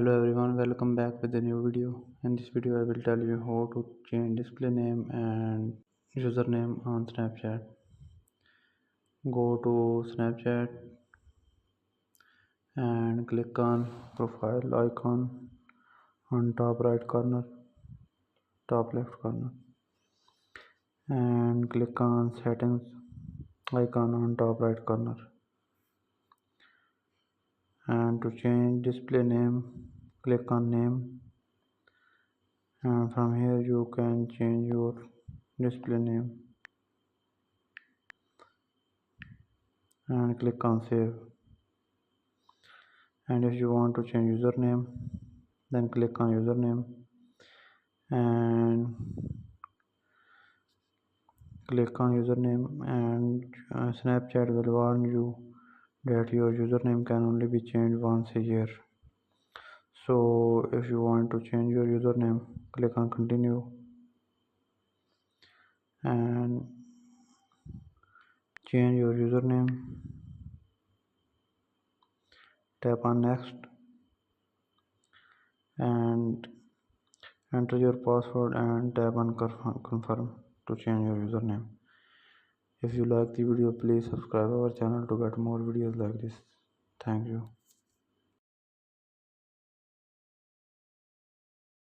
Hello everyone, welcome back with a new video. In this video I will tell you how to change display name and username on Snapchat. Go to Snapchat and click on profile icon on top right corner, top left corner, and click on settings icon on top right corner. And to change display name, click on name, and from here you can change your display name and click on save. And if you want to change username, then click on username and Snapchat will warn you that your username can only be changed once a year. So if you want to change your username, click on continue and change your username, tap on next and enter your password and tap on confirm to change your username. If you like the video, please subscribe our channel to get more videos like this. Thank you.